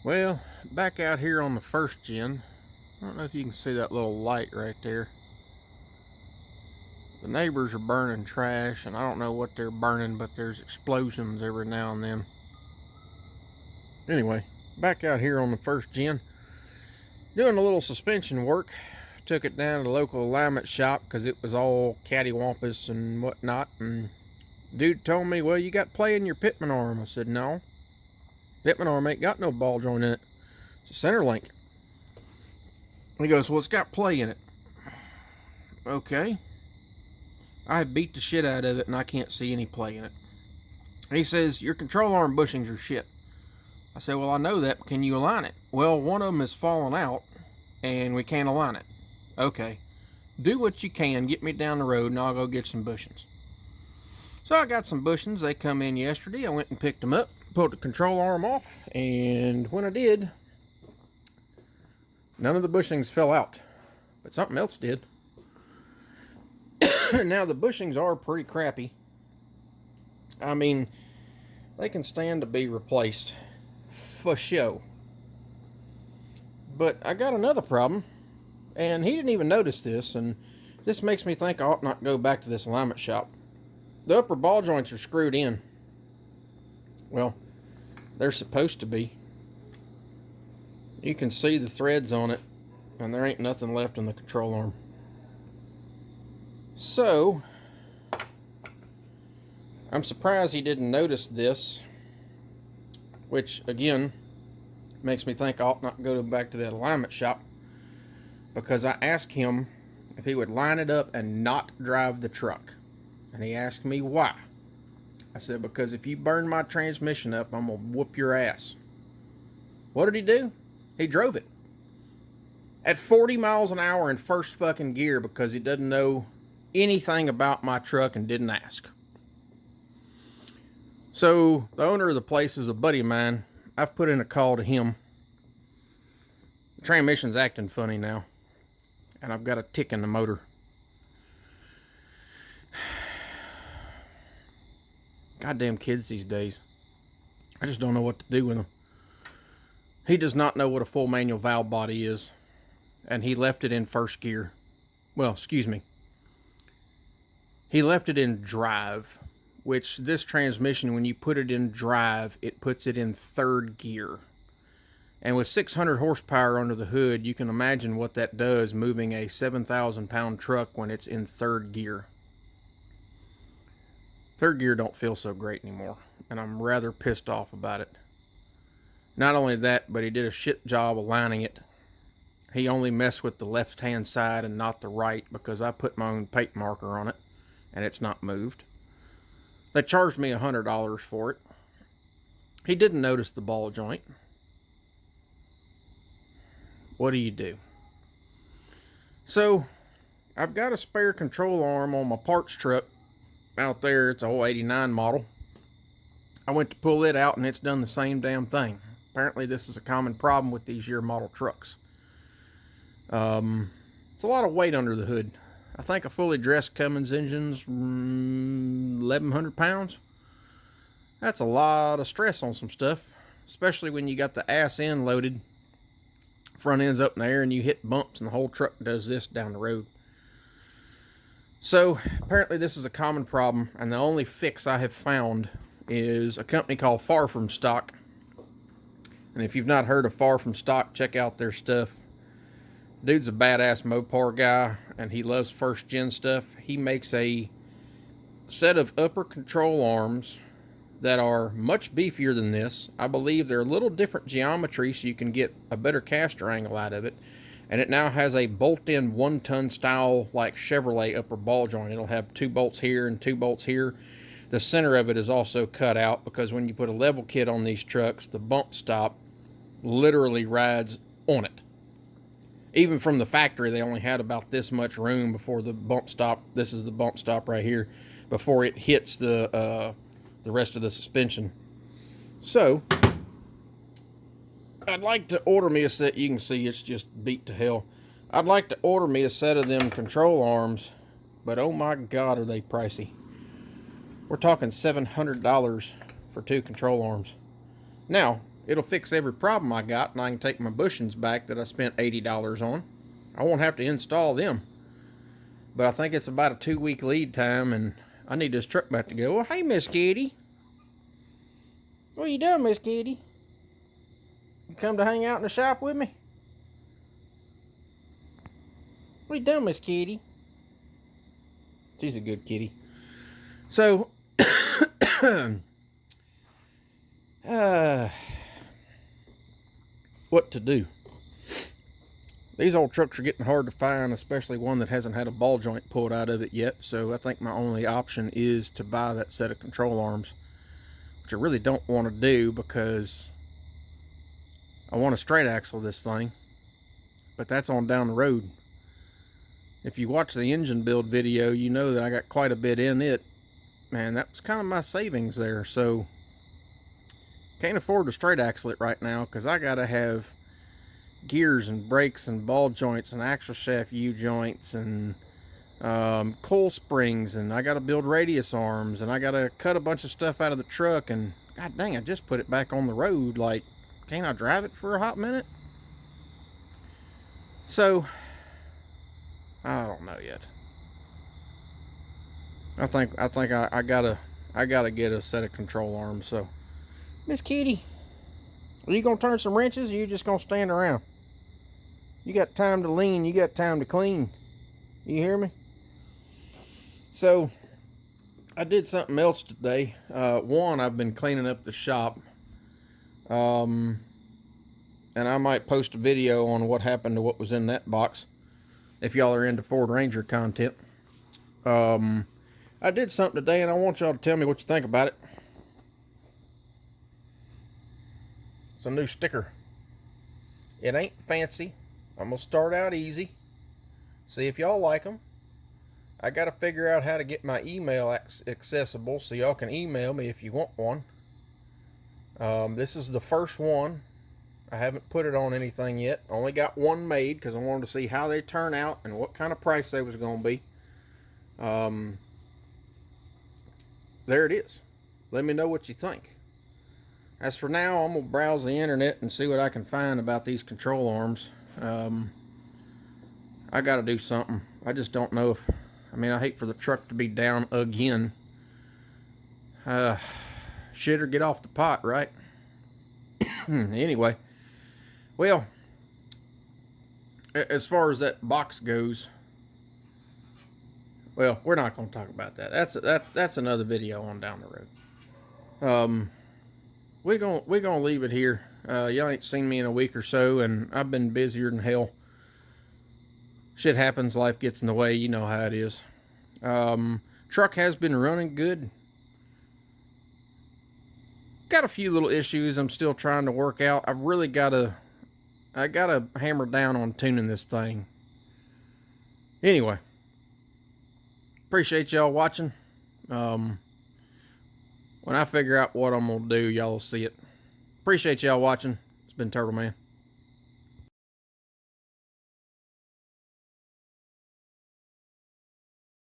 Well, back out here on the first gen, I don't know if you can see that little light right there. The neighbors are burning trash, and I don't know what they're burning, but there's explosions every now and then. Anyway, back out here on the first gen, doing a little suspension work. Took it down to the local alignment shop because it was all cattywampus and whatnot. And dude told me, "Well, you got play in your pitman arm." I said, "No, pitman arm ain't got no ball joint in it. It's a center link." He goes, "Well, it's got play in it." Okay. I beat the shit out of it and I can't see any play in it. He says, "Your control arm bushings are shit." I said, "Well, I know that, but can you align it?" "Well, one of them is falling out and we can't align it." "Okay. Do what you can. Get me down the road and I'll go get some bushings." So I got some bushings. They come in yesterday. I went and picked them up, pulled the control arm off, and when I did, none of the bushings fell out, but something else did. Now, the bushings are pretty crappy. I mean, they can stand to be replaced for show. But I got another problem, and he didn't even notice this, and this makes me think I ought not go back to this alignment shop. The upper ball joints are screwed in. Well, they're supposed to be. You can see the threads on it, and there ain't nothing left in the control arm. So, I'm surprised he didn't notice this, which, again, makes me think I ought not go back to that alignment shop, because I asked him if he would line it up and not drive the truck. And he asked me why. I said, "Because if you burn my transmission up, I'm going to whoop your ass." What did he do? He drove it at 40 miles an hour in first fucking gear because he doesn't know anything about my truck and didn't ask. So the owner of the place is a buddy of mine. I've put in a call to him. The transmission's acting funny now, and I've got a tick in the motor. Goddamn kids these days. I just don't know what to do with them. He does not know what a full manual valve body is, and he left it in first gear. Well, excuse me. He left it in drive, which this transmission, when you put it in drive, it puts it in third gear. And with 600 horsepower under the hood, you can imagine what that does moving a 7,000-pound truck when it's in third gear. Third gear don't feel so great anymore, and I'm rather pissed off about it. Not only that, but he did a shit job aligning it. He only messed with the left-hand side and not the right because I put my own paint marker on it, and it's not moved. They charged me $100 for it. He didn't notice the ball joint. What do you do? So, I've got a spare control arm on my parts truck out there. It's a whole 89 model. I went to pull it out and it's done the same damn thing. Apparently this is a common problem with these year model trucks. It's a lot of weight under the hood. I think a fully dressed Cummins engine's 1,100 pounds. That's a lot of stress on some stuff, especially when you got the ass end loaded, front end's up in the air, and you hit bumps and the whole truck does this down the road. So apparently this is a common problem, and the only fix I have found is a company called Far From Stock. And if you've not heard of Far From Stock, check out their stuff. Dude's a badass Mopar guy, and he loves first gen stuff. He makes a set of upper control arms that are much beefier than this. I believe they're a little different geometry, so you can get a better caster angle out of it. And it now has a bolt-in 1-ton style like Chevrolet upper ball joint. It'll have 2 bolts here and 2 bolts here. The center of it is also cut out because when you put a level kit on these trucks, the bump stop literally rides on it. Even from the factory, they only had about this much room before the bump stop. This is the bump stop right here before it hits the rest of the suspension. So I'd like to order me a set. You can see it's just beat to hell. I'd like to order me a set of them control arms, but oh my God, are they pricey. We're talking $700 for 2 control arms. Now, it'll fix every problem I got, and I can take my bushings back that I spent $80 on. I won't have to install them. But I think it's about a 2-week lead time, and I need this truck back to go. Well, hey, Miss Kitty. What you doing, Miss Kitty? You come to hang out in the shop with me? What you doing, Miss Kitty? She's a good kitty. So, what to do? These old trucks are getting hard to find, especially one that hasn't had a ball joint pulled out of it yet. So I think my only option is to buy that set of control arms, which I really don't want to do because I want to straight axle this thing, but that's on down the road. If you watch the engine build video, you know that I got quite a bit in it. Man, that was kind of my savings there. So can't afford to straight axle it right now because I got to have gears and brakes and ball joints and axle shaft U-joints and coil springs, and I got to build radius arms, and I got to cut a bunch of stuff out of the truck, and god dang, I just put it back on the road. Like, can't I drive it for a hot minute? So I don't know yet. I think I gotta get a set of control arms. So, Miss Kitty, are you gonna turn some wrenches, or are you just gonna stand around? You got time to lean, you got time to clean. You hear me? So, I did something else today. One, I've been cleaning up the shop. And I might post a video on what happened to what was in that box, if y'all are into Ford Ranger content. I did something today, and I want y'all to tell me what you think about it. It's a new sticker. It ain't fancy. I'm gonna start out easy, see if y'all like them. I gotta figure out how to get my email accessible so y'all can email me if you want one. This is the first one. I haven't put it on anything yet. Only got one made because I wanted to see how they turn out and what kind of price they was gonna be. There it is. Let me know what you think. As for now, I'm gonna browse the internet and see what I can find about these control arms. I gotta do something. I just don't know if, I mean, I hate for the truck to be down again. Shit or get off the pot, right? Anyway, well, as far as that box goes, well, we're not going to talk about that. That's another video on down the road. We're gonna leave it here. Y'all ain't seen me in a week or so, and I've been busier than hell. Shit happens, life gets in the way, you know how it is. Truck has been running good. Got a few little issues I'm still trying to work out. I gotta hammer down on tuning this thing. Anyway, appreciate y'all watching. When I figure out what I'm gonna do, y'all will see it. Appreciate y'all watching. It's been Turtle Man.